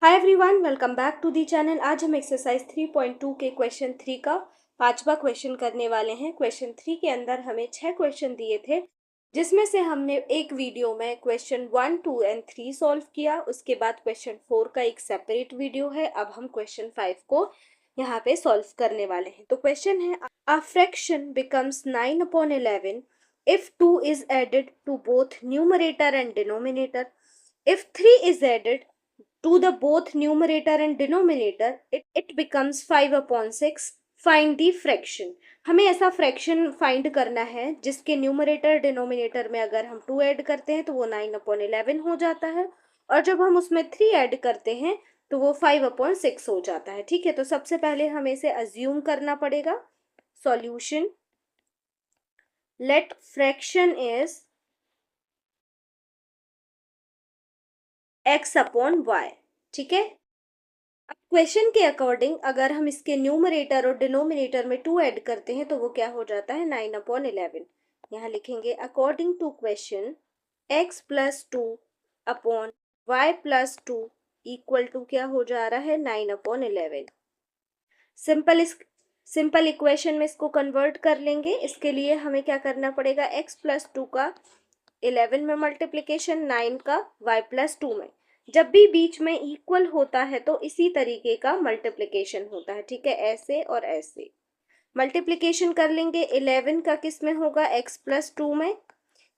Hi everyone, welcome back to the channel. आज हम exercise 3.2 के क्वेश्चन 3 का पांचवा क्वेश्चन करने वाले हैं। क्वेश्चन 3 के अंदर हमें 6 क्वेश्चन दिए थे, जिसमें से हमने एक वीडियो में क्वेश्चन 1, 2 एंड 3 सॉल्व किया। उसके बाद क्वेश्चन 4 का एक सेपरेट वीडियो है। अब हम क्वेश्चन 5 को यहाँ पे सॉल्व करने वाले हैं। तो क्वेश्चन है, a fraction becomes 9/11 if 2 is added to both numerator and denominator. If 3 is added to the both numerator and denominator, it becomes 5/6. Find the fraction. हमें ऐसा फ्रैक्शन फाइंड करना है जिसके न्यूमरेटर डिनोमिनेटर में अगर हम 2 ऐड करते हैं तो वो 9/11 हो जाता है, और जब हम उसमें 3 ऐड करते हैं तो वो 5/6 हो जाता है। ठीक है, तो सबसे पहले हमें इसे अज्यूम करना पड़ेगा। Solution, let fraction is x/y। ठीक है, अब क्वेश्चन के अकॉर्डिंग अगर हम इसके न्यूमरेटर और डिनोमिनेटर में 2 ऐड करते हैं तो वो क्या हो जाता है, 9/11। यहाँ लिखेंगे according to question x + 2 upon y + 2 equal to क्या हो जा रहा है, 9/11। सिंपल इक्वेशन में इसको कन्वर्ट कर लेंगे। इसके लिए हमें क्या करना पड़ेगा, x + 2 का 11 में मल्टीप्लीकेशन, 9 का y + 2 में। जब भी बीच में इक्वल होता है तो इसी तरीके का मल्टीप्लिकेशन होता है। ठीक है, ऐसे और ऐसे मल्टीप्लिकेशन कर लेंगे। 11 का किस में होगा, x + 2 में,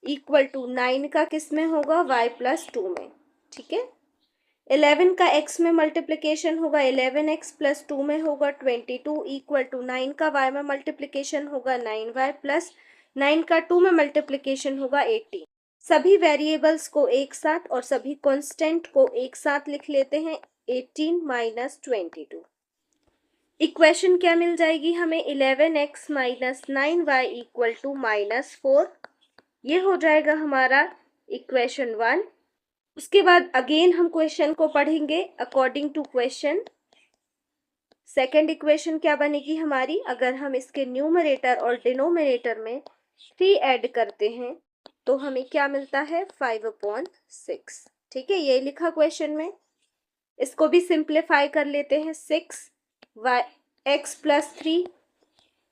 इक्वल टू 9 का किस में होगा, y + 2 में। ठीक है, 11 का x में मल्टीप्लिकेशन होगा, 11x + 2 में होगा 22, इक्वल टू 9 का y में मल्टीप्लिकेशन होगा, 9y + 9 का 2 में मल्टीप्लिकेशन होगा 18। सभी वेरिएबल्स को एक साथ और सभी कांस्टेंट को एक साथ लिख लेते हैं, 18 - 22। इक्वेशन क्या मिल जाएगी हमें, 11x - 9y इक्वल टू -4। ये हो जाएगा हमारा इक्वेशन 1। उसके बाद अगेन हम क्वेश्चन को पढ़ेंगे according to question. Second equation क्या बनेगी हमारी, अगर हम इसके न्यूमरेटर और डिनोमिनेटर में 3 ऐड करते हैं तो हमें क्या मिलता है, 5/6। ठीक है, ये लिखा क्वेश्चन में। इसको भी सिंप्लीफाई कर लेते हैं। 6x + 3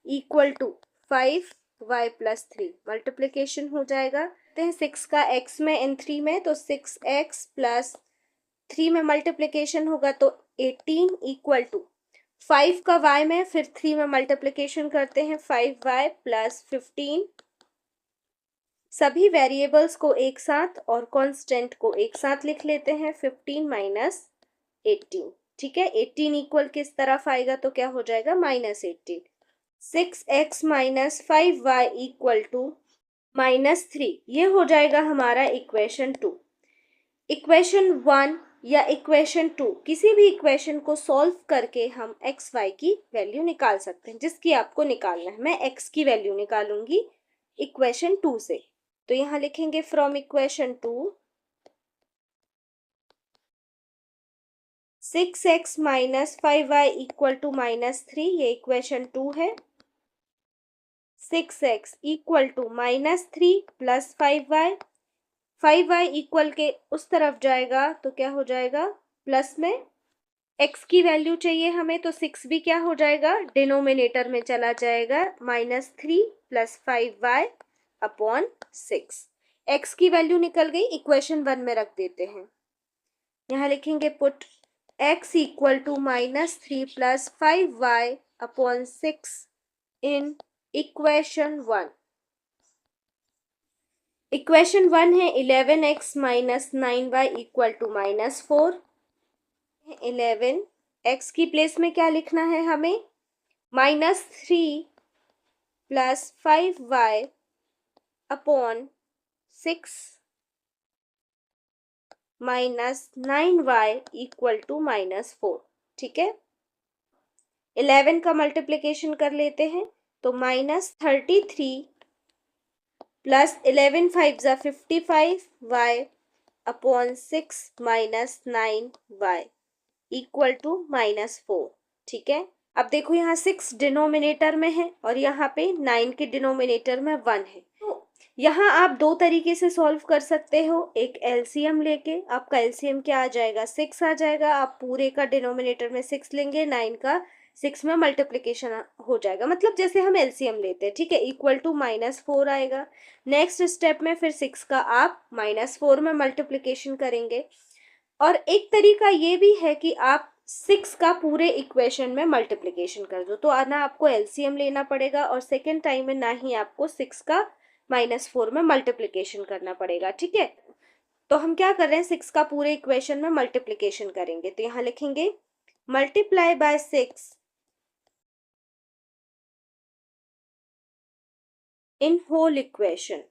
equal to 5y + 3 multiplication हो जाएगा। 6 का x में एंड 3 में, तो 6x + 3 में मल्टीप्लीकेशन होगा तो 18 इक्वल टू 5 का y में, फिर 3 में मल्टीप्लीकेशन करते हैं, 5y + 15। सभी वेरिएबल्स को एक साथ और कांस्टेंट को एक साथ लिख लेते हैं, 15 - 18। ठीक है, 18 इक्वल किस तरफ आएगा तो क्या हो जाएगा, -18। 6x - 5y equal to -3। ये हो जाएगा हमारा इक्वेशन 2। इक्वेशन 1 या इक्वेशन 2, किसी भी इक्वेशन को सॉल्व करके हम एक्स वाई की वैल्यू निकाल सकते हैं, जिसकी आपको निकालना है। मैं x की वैल्यू निकालूंगी इक्वेशन 2 से। तो यहाँ लिखेंगे from equation 2 6x - 5y equal to -3। ये इक्वेशन 2 है। 6x equal to -3 + 5y। 5y equal के उस तरफ जाएगा तो क्या हो जाएगा, प्लस में। x की वैल्यू चाहिए हमें, तो 6 भी क्या हो जाएगा, डिनोमिनेटर में चला जाएगा, -3 + 5y अपॉन 6। x की वैल्यू निकल गई, इक्वेशन 1 में रख देते हैं। यहाँ लिखेंगे put x equal to -3 + 5y upon 6 in equation 1। Equation 1 है 11x - 9y equal to -4। 11 x की प्लेस में क्या लिखना है हमें, -3 + 5y upon 6 - 9y equal to -4। ठीक है, 11 का मल्टीप्लिकेशन कर लेते हैं, तो -33 + 11 5 = 55y upon 6 - 9y equal to -4। ठीक है, अब देखो यहाँ 6 डिनोमिनेटर में है और यहाँ पे 9 के डिनोमिनेटर में 1 है, तो यहाँ आप दो तरीके से सॉल्व कर सकते हो, एक एलसीएम लेके, आपका एलसीएम क्या आ जाएगा 6 आ जाएगा, आप पूरे का डिनोमिनेटर में 6 लेंगे, 9 का 6 में मल्टीप्लिकेशन हो जाएगा, मतलब जैसे हम एलसीएम लेते हैं, ठीक है, इक्वल टू -4 आएगा। नेक्स्ट स्टेप में फिर 6 का आप -4 में मल्टीप्लिकेशन करेंगे। और एक तरीका ये भी है कि आप 6 का पूरे इक्वेशन में मल्टीप्लिकेशन कर दो, तो ना आपको एलसीएम लेना पड़ेगा और सेकेंड टाइम में ना ही आपको 6 का -4 में मल्टीप्लिकेशन करना पड़ेगा, ठीक है। तो हम क्या कर रहे हैं, 6 का पूरे इक्वेशन में मल्टीप्लिकेशन करेंगे, तो यहाँ लिखेंगे multiply by 6 in whole equation.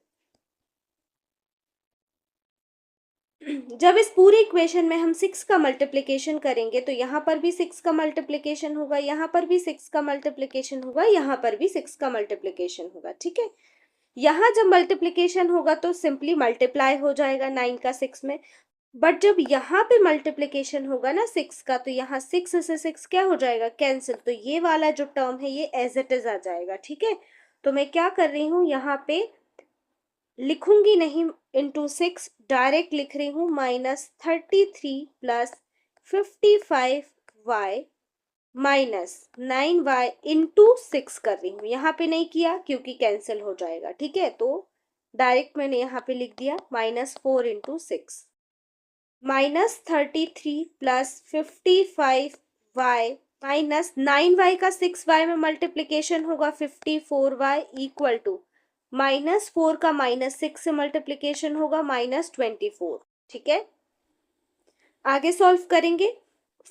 जब इस पूरे इक्वेशन में हम 6 का मल्टीप्लिकेशन करेंगे तो यहाँ पर भी 6 का मल्टीप्लिकेशन होगा, यहाँ पर भी 6 का मल्टीप्लिकेशन होगा, यहाँ पर भी 6 का मल्टीप्लिकेशन होगा, ठीक है। यहाँ जब मल्टीप्लिकेशन होगा तो सिंपली मल्टीप्लाई हो जाएगा 9 का 6 में, बट जब यहाँ पे मल्टीप्लिकेशन होगा ना 6 का, तो यहाँ 6 से 6 क्या हो जाएगा, कैंसिल, तो ये वाला जो टर्म है ये एज इट इज आ जाएगा, ठीक है। तो मैं क्या कर रही हूँ, यहाँ पे लिखूंगी नहीं इंटू 6, डायरेक्ट लिख रही हूँ -33 प्लस 55y -9y इंटू 6 कर रही हूँ, यहाँ पे नहीं किया क्योंकि कैंसिल हो जाएगा, ठीक है। तो डायरेक्ट मैंने यहाँ पे लिख दिया -4 इंटू 6, -33 प्लस 55y -9y का 6y में मल्टीप्लिकेशन होगा 54y इक्वल टू -4 का -6 से मल्टीप्लिकेशन होगा -24, ठीक है। आगे सॉल्व करेंगे,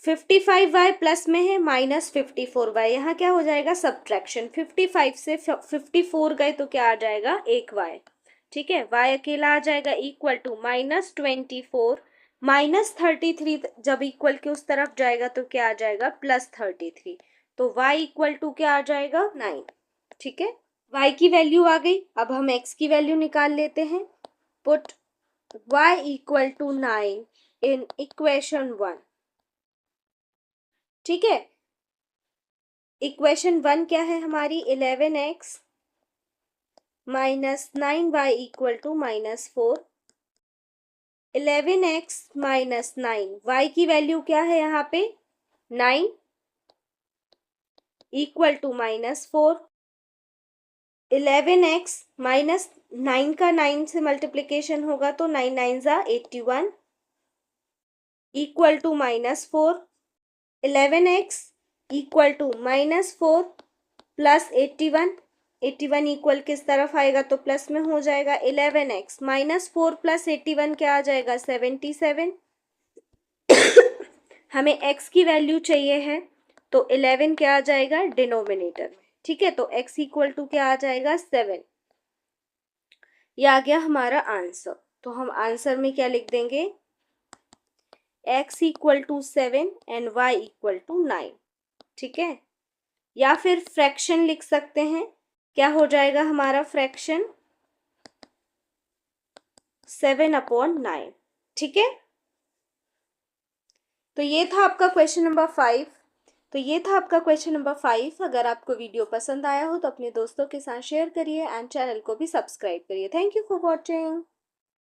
55y प्लस में है -54y, यहाँ क्या हो जाएगा सब्ट्रैक्शन, 55 से 54 गए तो क्या आ जाएगा 1y, ठीक है, y अकेला आ जाएगा इक्वल टू -24 -33, जब इक्वल के उस तरफ जाएगा तो क्या आ जाएगा +33, तो y इक्वल टू क्या आ जाएगा 9, ठीक है। y की वैल्यू आ गई, अब हम x की वैल्यू निकाल लेते हैं। Put y equal to 9 in equation 1, ठीक है। इक्वेशन 1 क्या है हमारी, 11x minus 9y equal to -4, 11x minus 9, y की वैल्यू क्या है यहाँ पे 9 इक्वल टू -4, 11x माइनस 9 का 9 से मल्टीप्लिकेशन होगा तो 9 9 जा 81 equal to -4, 11x equal to -4 plus 81, 81 equal किस तरफ आएगा तो प्लस में हो जाएगा, 11x -4 प्लस 81 क्या आ जाएगा 77। हमें x की वैल्यू चाहिए है तो 11 क्या आ जाएगा डिनोमिनेटर में, ठीक है, तो x इक्वल टू क्या आ जाएगा 7, ये आ गया हमारा आंसर। तो हम आंसर में क्या लिख देंगे, x equal to 7 and y equal to 9, ठीक है। या फिर फ्रैक्शन लिख सकते हैं, क्या हो जाएगा हमारा फ्रैक्शन 7/9, ठीक है। तो ये था आपका क्वेश्चन नंबर 5। अगर आपको वीडियो पसंद आया हो तो अपने दोस्तों के साथ शेयर करिए एंड चैनल को भी सब्सक्राइब करिए। Thank you for watching.